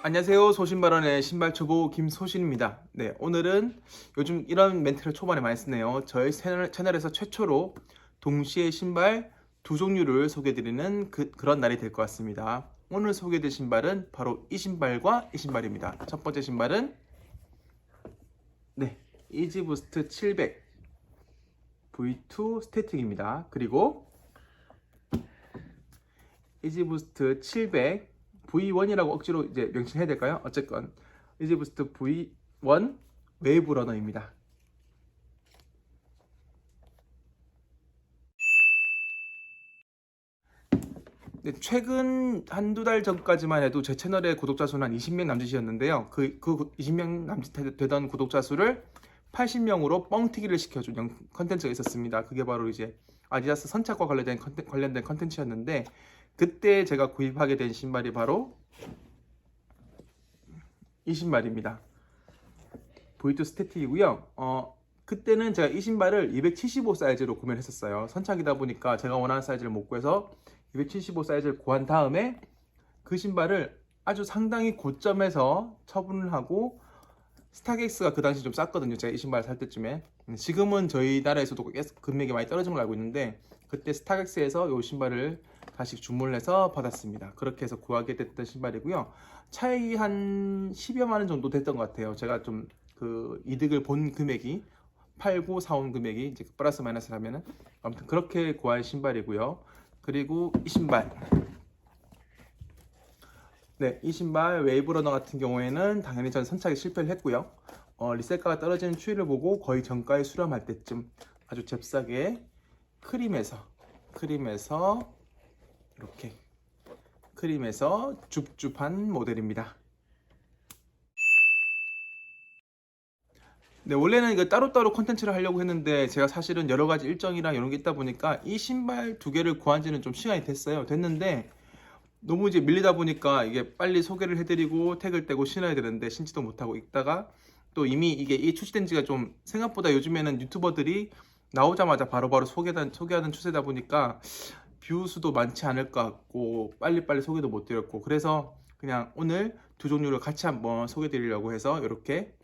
안녕하세요. 소신발언의 신발초보 김소신입니다. 네, 오늘은 요즘 이런 멘트를 초반에 많이 쓰네요. 저희 채널에서 최초로 동시에 신발 두 종류를 소개해드리는 그런 날이 될 것 같습니다. 오늘 소개해드릴 신발은 바로 이 신발과 이 신발입니다. 첫 번째 신발은 이지부스트 700 V2 스태틱입니다. 그리고 이지부스트 700 V1이라고 억지로 이제 명칭해야 될까요? 어쨌건 이지부스트 V1 웨이브 러너입니다. 네, 최근 한두 달 전까지만 해도 제 채널의 구독자 수는 한 20명 남짓이었는데요. 그 20명 남짓 되던 구독자 수를 80명으로 뻥튀기를 시켜준 컨텐츠가 있었습니다. 그게 바로 이제 아디다스 선착과 관련된 컨텐츠였는데, 그때 제가 구입하게 된 신발이 바로 이 신발입니다. V2 스태틱이고요. 그때는 제가 이 신발을 275 사이즈로 구매를 했었어요. 선착이다 보니까 제가 원하는 사이즈를 못 구해서 275 사이즈를 구한 다음에 그 신발을 아주 상당히 고점에서 처분을 하고, 스타렉스가 그 당시 좀 쌌거든요. 제가 이 신발을 살 때쯤에. 지금은 저희 나라에서도 금액이 많이 떨어진 걸로 알고 있는데, 그때 스타렉스에서 이 신발을 다시 주문을 해서 받았습니다. 그렇게 해서 구하게 됐던 신발이고요. 차익이 한 10여만 원 정도 됐던 것 같아요. 제가 좀 그 이득을 본 금액이, 팔고 사온 금액이 이제 플러스 마이너스를 하면은, 아무튼 그렇게 구할 신발이고요. 그리고 이 신발, 이 신발 웨이브 러너 같은 경우에는 당연히 전 선착에 실패를 했고요. 리셀가가 떨어지는 추이를 보고 거의 정가에 수렴할 때쯤 아주 잽싸게 크림에서 이렇게 크림에서 줍줍한 모델입니다. 네, 원래는 이거 따로따로 콘텐츠를 하려고 했는데, 제가 사실은 여러 가지 일정이랑 이런 게 있다 보니까 이 신발 두 개를 구한 지는 좀 시간이 됐는데, 너무 이제 밀리다 보니까 이게 빨리 소개를 해드리고 태그를 떼고 신어야 되는데 신지도 못하고 있다가, 또 이미 이게 출시된 지가 좀 생각보다 요즘에는 유튜버들이 나오자마자 바로바로 소개하는 추세다 보니까 뷰 수도 많지 않을 것 같고 빨리빨리 소개도 못 드렸고, 그래서 그냥 오늘 두 종류를 같이 한번 소개 드리려고 해서 이렇게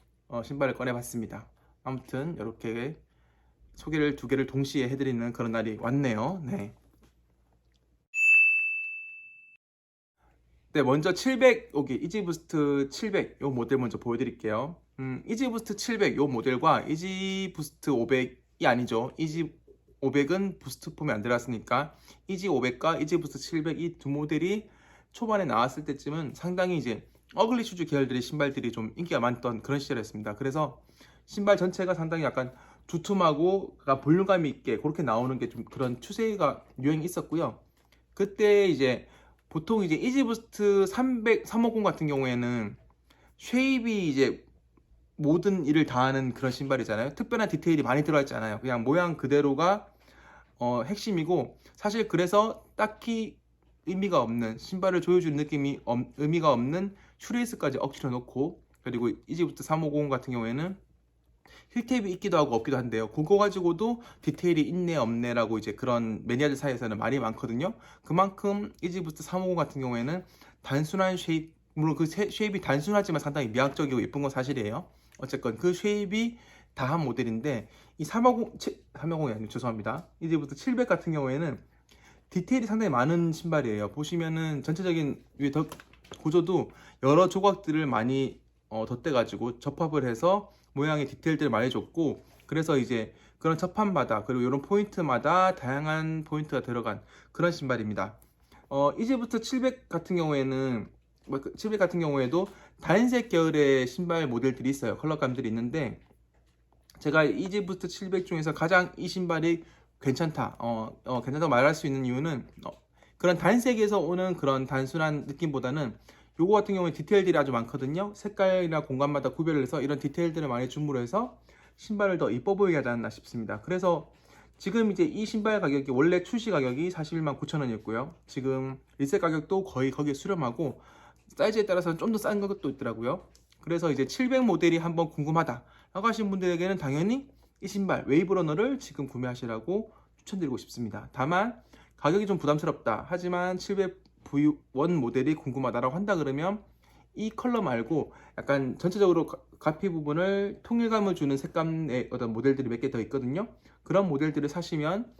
신발을 꺼내 봤습니다. 아무튼 이렇게 소개를 두 개를 동시에 해드리는 그런 날이 왔네요. 네, 먼저 700, 여기 이지부스트 700 요 모델 먼저 보여드릴게요. 이지부스트 700 요 모델과 이지부스트 500이 아니죠. 이지 500은 부스트 폼이 안 들어갔으니까 이지 500과 이지부스트 700 이 두 모델이 초반에 나왔을 때쯤은 상당히 이제 어글리 슈즈 계열들의 신발들이 좀 인기가 많던 그런 시절이었습니다. 그래서 신발 전체가 상당히 약간 두툼하고 볼륨감 있게 그렇게 나오는 게 좀 그런 추세가 유행이 있었고요. 그때 이제 보통 이제 이지부스트 350 같은 경우에는 쉐입이 이제 모든 일을 다 하는 그런 신발이잖아요. 특별한 디테일이 많이 들어있지 않아요. 그냥 모양 그대로가 핵심이고, 사실 그래서 딱히 의미가 없는, 신발을 조여주는 느낌이 의미가 없는 슈레이스까지 억지로 넣고, 그리고 이지부스트 350 같은 경우에는 힐탭이 있기도 하고 없기도 한데요. 그거 가지고도 디테일이 있네 없네 라고 이제 그런 매니아들 사이에서는 말이 많거든요. 그만큼 이지부스트 350 같은 경우에는 단순한 쉐입, 물론 그 쉐입이 단순하지만 상당히 미학적이고 예쁜 건 사실이에요. 어쨌건 그 쉐입이 다한 모델인데, 이 350이 아니고 죄송합니다. 이지부스트 700 같은 경우에는 디테일이 상당히 많은 신발이에요. 보시면은 전체적인 위에 구조도 여러 조각들을 많이 덧대가지고 접합을 해서 모양의 디테일들을 많이 줬고, 그래서 이제 그런 접합마다 그리고 이런 포인트마다 다양한 포인트가 들어간 그런 신발입니다. 이제부터 700 같은 경우에는 700 같은 경우에도 단색 계열의 신발 모델들이 있어요. 컬러감들이 있는데, 제가 이지부스트 700 중에서 가장 이 신발이 괜찮다, 괜찮다고 말할 수 있는 이유는, 그런 단색에서 오는 그런 단순한 느낌보다는 요거 같은 경우에 디테일들이 아주 많거든요. 색깔이나 공간마다 구별을 해서 이런 디테일들을 많이 줌으로 해서 신발을 더 이뻐 보이게 하지 않나 싶습니다. 그래서 지금 이제 이 신발 가격이 원래 출시 가격이 41만 9천 원이었고요. 지금 리셀 가격도 거의 거기에 수렴하고, 사이즈에 따라서는 좀 더 싼 가격도 있더라고요. 그래서 이제 700 모델이 한번 궁금하다 라고 하신 분들에게는 당연히 이 신발 웨이브 러너를 지금 구매하시라고 추천드리고 싶습니다. 다만 가격이 좀 부담스럽다, 하지만 700 V1 모델이 궁금하다라고 한다 그러면 이 컬러 말고 약간 전체적으로 가피 부분을 통일감을 주는 색감의 어떤 모델들이 몇 개 더 있거든요. 그런 모델들을 사시면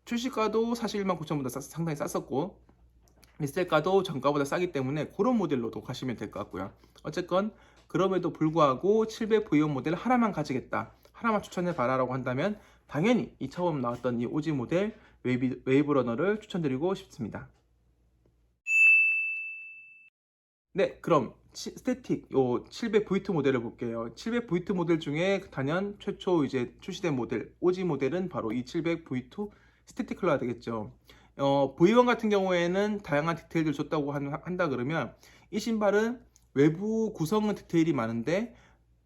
출시가도 사실 19,000원보다 상당히 쌌었고 리셀가도 정가보다 싸기 때문에 그런 모델로도 가시면 될 것 같고요. 어쨌건 그럼에도 불구하고 700V1 모델 하나만 가지겠다, 하나만 추천해봐라 라고 한다면 당연히 이 처음 나왔던 이 오지 모델 웨이브러너를 추천드리고 싶습니다. 네, 그럼 스태틱 요 700V2 모델을 볼게요. 700V2 모델 중에 단연 최초 이제 출시된 모델 오지 모델은 바로 이 700V2 스태틱 컬러가 되겠죠. V1 같은 경우에는 다양한 디테일들 줬다고 한다 그러면 이 신발은 외부 구성은 디테일이 많은데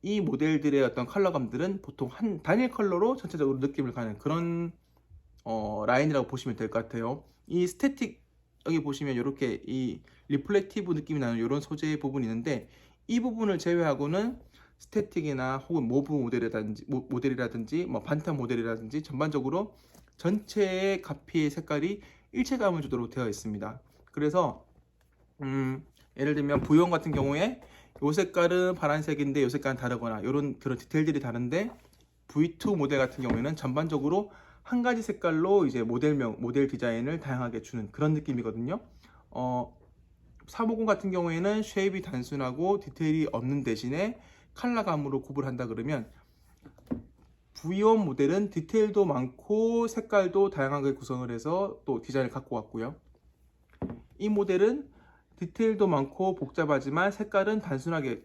이 모델들의 어떤 컬러감들은 보통 한 단일 컬러로 전체적으로 느낌을 가는 그런 라인이라고 보시면 될 것 같아요. 이 스태틱 여기 보시면 이렇게 이 리플렉티브 느낌이 나는 이런 소재의 부분이 있는데 이 부분을 제외하고는 스태틱이나 혹은 모브 모델이라든지 뭐 반탄 모델이라든지 전반적으로 전체의 가피의 색깔이 일체감을 주도록 되어 있습니다. 그래서 예를 들면 V1 같은 경우에 이 색깔은 파란색인데 이 색깔은 다르거나 이런 그런 디테일들이 다른데 V2 모델 같은 경우에는 전반적으로 한 가지 색깔로 이제 모델 디자인을 다양하게 주는 그런 느낌이거든요. 350 같은 경우에는 쉐입이 단순하고 디테일이 없는 대신에 컬러감으로 구분한다 그러면 V1 모델은 디테일도 많고 색깔도 다양하게 구성을 해서 또 디자인을 갖고 왔고요. 이 모델은 디테일도 많고 복잡하지만 색깔은 단순하게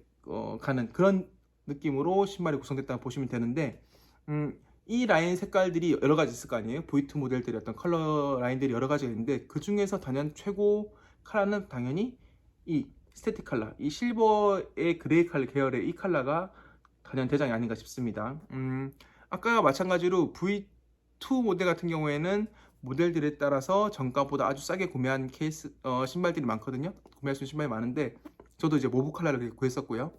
가는 그런 느낌으로 신발이 구성됐다고 보시면 되는데 이 라인 색깔들이 여러 가지 있을 거 아니에요. V2 모델들의 어떤 컬러 라인들이 여러 가지가 있는데 그 중에서 단연 최고 컬러는 당연히 이 스태틱 컬러, 이 실버의 그레이 컬러 계열의 이 컬러가 단연 대장이 아닌가 싶습니다. 아까 마찬가지로 V2 모델 같은 경우에는 모델들에 따라서 정가보다 아주 싸게 구매한 신발들이 많거든요. 구매할 수 있는 신발이 많은데 저도 이제 모브 컬러를 구했었고요.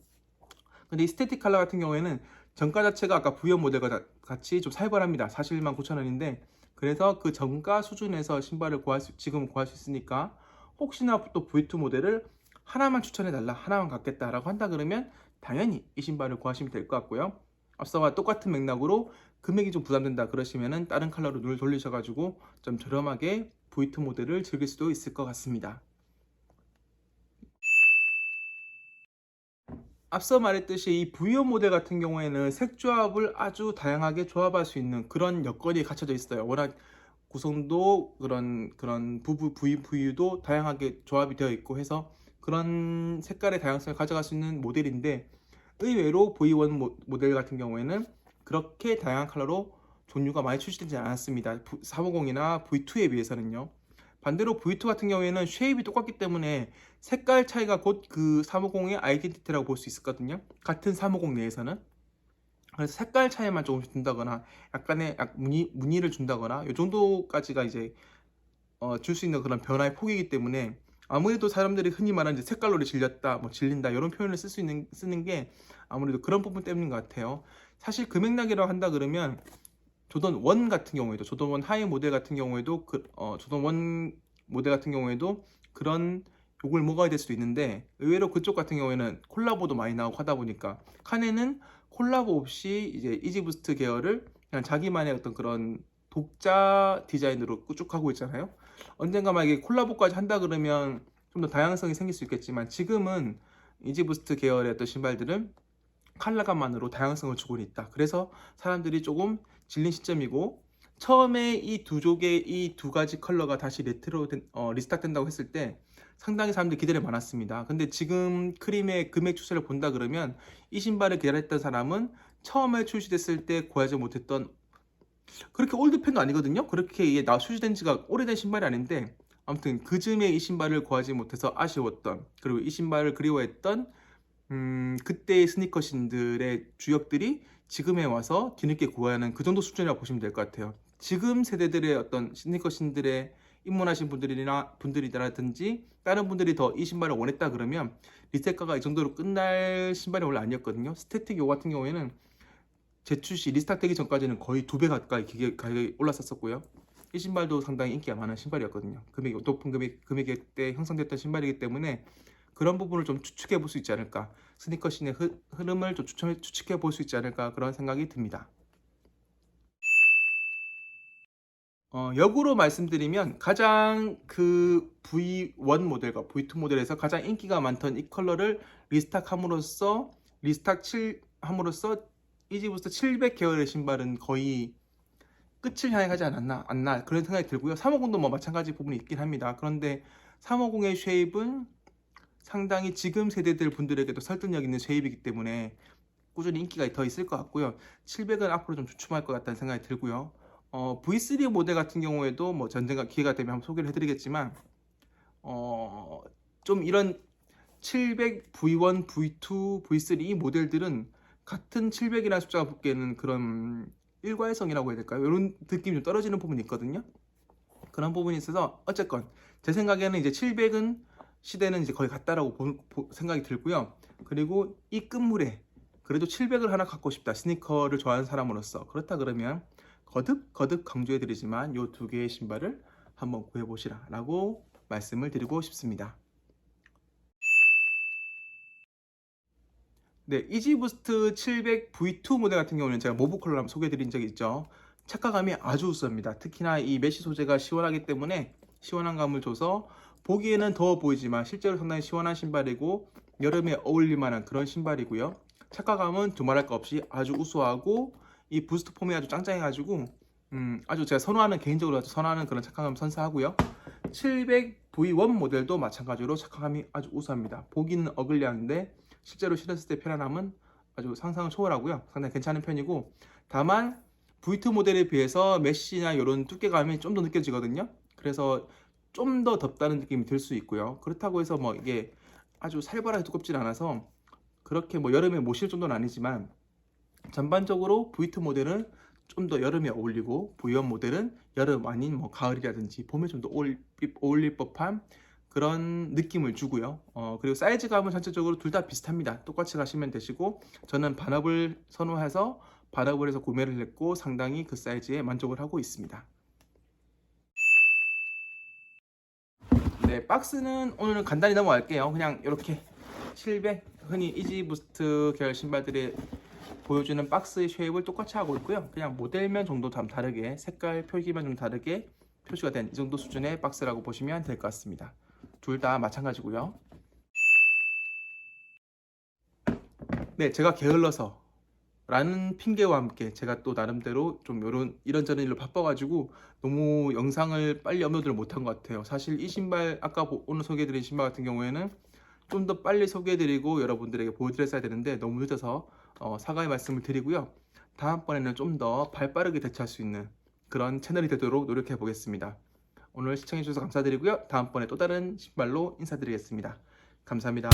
근데 이 스태틱 컬러 같은 경우에는 정가 자체가 아까 V1 모델과 같이 좀 살벌합니다. 419,000원인데 그래서 그 정가 수준에서 신발을 지금 구할 수 있으니까 혹시나 또 V2 모델을 하나만 추천해달라, 하나만 갖겠다라고 한다 그러면 당연히 이 신발을 구하시면 될 것 같고요. 앞서와 똑같은 맥락으로 금액이 좀 부담된다 그러시면은 다른 컬러로 눈을 돌리셔가지고 좀 저렴하게 V2 모델을 즐길 수도 있을 것 같습니다. 앞서 말했듯이 이 V1 모델 같은 경우에는 색 조합을 아주 다양하게 조합할 수 있는 그런 여건이 갖춰져 있어요. 워낙 구성도 그런 VU도 다양하게 조합이 되어 있고 해서 그런 색깔의 다양성을 가져갈 수 있는 모델인데 의외로 V1 모델 같은 경우에는 그렇게 다양한 컬러로 종류가 많이 출시되지 않았습니다. 450이나 V2에 비해서는요. 반대로 V2 같은 경우에는 쉐입이 똑같기 때문에 색깔 차이가 곧 그 350의 아이덴티티라고 볼 수 있었거든요. 같은 350 내에서는. 그래서 색깔 차이만 조금씩 준다거나 약간의 무늬를 준다거나 이 정도까지가 이제 줄 수 있는 그런 변화의 폭이기 때문에 아무래도 사람들이 흔히 말하는 색깔놀이 질렸다, 뭐 질린다 이런 표현을 쓰는 게 아무래도 그런 부분 때문인 것 같아요. 사실 금액락이라고 한다 그러면 조던 1 같은 경우에도 조던 1 하이 모델 같은 경우에도 조던 1 모델 같은 경우에도 그런 욕을 먹어야 될 수도 있는데 의외로 그쪽 같은 경우에는 콜라보도 많이 나오고 하다 보니까 칸에는 콜라보 없이 이제 이지부스트 계열을 그냥 자기만의 어떤 그런 독자 디자인으로 쭉 하고 있잖아요. 언젠가 만약에 콜라보까지 한다 그러면 좀 더 다양성이 생길 수 있겠지만 지금은 이지부스트 계열의 어떤 신발들은 컬러감만으로 다양성을 주고 있다. 그래서 사람들이 조금 질린 시점이고 처음에 이 두 가지 컬러가 다시 리스타트 된다고 했을 때 상당히 사람들이 기대를 많았습니다. 근데 지금 크림의 금액 추세를 본다 그러면 이 신발을 기다렸던 사람은 처음에 출시됐을 때 구하지 못했던 그렇게 올드팬도 아니거든요. 그렇게 이게 출시된 지가 오래된 신발이 아닌데 아무튼 그 즈음에 이 신발을 구하지 못해서 아쉬웠던 그리고 이 신발을 그리워했던 그때의 스니커신들의 주역들이 지금에 와서 뒤늦게 구하는 그 정도 수준이라고 보시면 될 것 같아요. 지금 세대들의 어떤 스니커신들의 입문하신 분들이라든지 다른 분들이 더 이 신발을 원했다 그러면 리셋가가 이 정도로 끝날 신발이 원래 아니었거든요. 스태틱 요 같은 경우에는 재출시 리스타트 되기 전까지는 거의 2배 가까이 가격이 올랐었고요. 이 신발도 상당히 인기가 많은 신발이었거든요. 높은 금액대 형성됐던 신발이기 때문에 그런 부분을 좀 추측해 볼 수 있지 않을까, 스니커 씬의 흐름을 좀 추측해 볼 수 있지 않을까, 그런 생각이 듭니다. 역으로 말씀드리면 가장 그 V1 모델과 V2 모델에서 가장 인기가 많던 이 컬러를 리스탁함으로써 이지부스트 700 계열의 신발은 거의 끝을 향해 가지 않나 그런 생각이 들고요. 350도 뭐 마찬가지 부분이 있긴 합니다. 그런데 350의 쉐입은 상당히 지금 세대들 분들에게도 설득력 있는 쉐입이기 때문에 꾸준히 인기가 더 있을 것 같고요. 700은 앞으로 좀 주춤할 것 같다는 생각이 들고요. V3 모델 같은 경우에도 뭐 전쟁과 기회가 되면 한번 소개를 해드리겠지만 좀 이런 700, V1, V2, V3 이 모델들은 같은 700이라는 숫자가 붙게는 그런 일괄성이라고 해야 될까요? 이런 느낌이 좀 떨어지는 부분이 있거든요. 그런 부분이 있어서 어쨌건 제 생각에는 이제 700은 시대는 이제 거의 같다라고 생각이 들고요. 그리고 이 끝물에 그래도 700을 하나 갖고 싶다, 스니커를 좋아하는 사람으로서 그렇다 그러면 거듭 강조해드리지만 이 두 개의 신발을 한번 구해보시라 라고 말씀을 드리고 싶습니다. 네, 이지부스트 700 V2 모델 같은 경우는 제가 모브 컬러로 한번 소개해드린 적이 있죠. 착화감이 아주 우수합니다. 특히나 이 메쉬 소재가 시원하기 때문에 시원한 감을 줘서 보기에는 더워 보이지만 실제로 상당히 시원한 신발이고 여름에 어울릴만한 그런 신발이고요. 착화감은 두말할 것 없이 아주 우수하고 이 부스트 폼이 아주 짱짱해가지고 아주 제가 개인적으로 아주 선호하는 그런 착화감 선사하고요. 700 V1 모델도 마찬가지로 착화감이 아주 우수합니다. 보기는 어글리한데 실제로 신었을 때 편안함은 아주 상상을 초월하고요. 상당히 괜찮은 편이고, 다만 V2 모델에 비해서 메쉬나 이런 두께감이 좀 더 느껴지거든요. 그래서 좀 더 덥다는 느낌이 들 수 있고요. 그렇다고 해서 뭐 이게 아주 살벌하게 두껍진 않아서 그렇게 뭐 여름에 못 실 정도는 아니지만 전반적으로 V2 모델은 좀 더 여름에 어울리고 V1 모델은 여름 아닌 뭐 가을이라든지 봄에 좀 더 어울릴 법한 그런 느낌을 주고요. 그리고 사이즈감은 전체적으로 둘 다 비슷합니다. 똑같이 가시면 되시고, 저는 반업을 선호해서 반업을 해서 구매를 했고 상당히 그 사이즈에 만족을 하고 있습니다. 네, 박스는 오늘은 간단히 넘어갈게요. 그냥 이렇게 700 흔히 이지부스트 계열 신발들이 보여주는 박스의 쉐입을 똑같이 하고 있고요. 그냥 모델면 정도 좀 다르게, 색깔 표기만 좀 다르게 표시가 된 이 정도 수준의 박스라고 보시면 될 것 같습니다. 둘 다 마찬가지고요. 네, 제가 게을러서 라는 핑계와 함께 제가 또 나름대로 좀 이런저런 일로 바빠가지고 너무 영상을 빨리 업로드를 못한 것 같아요. 사실 이 신발, 아까 오늘 소개해드린 신발 같은 경우에는 좀 더 빨리 소개해드리고 여러분들에게 보여드렸어야 되는데 너무 늦어서 사과의 말씀을 드리고요. 다음번에는 좀 더 발빠르게 대처할 수 있는 그런 채널이 되도록 노력해 보겠습니다. 오늘 시청해주셔서 감사드리고요. 다음번에 또 다른 신발로 인사드리겠습니다. 감사합니다.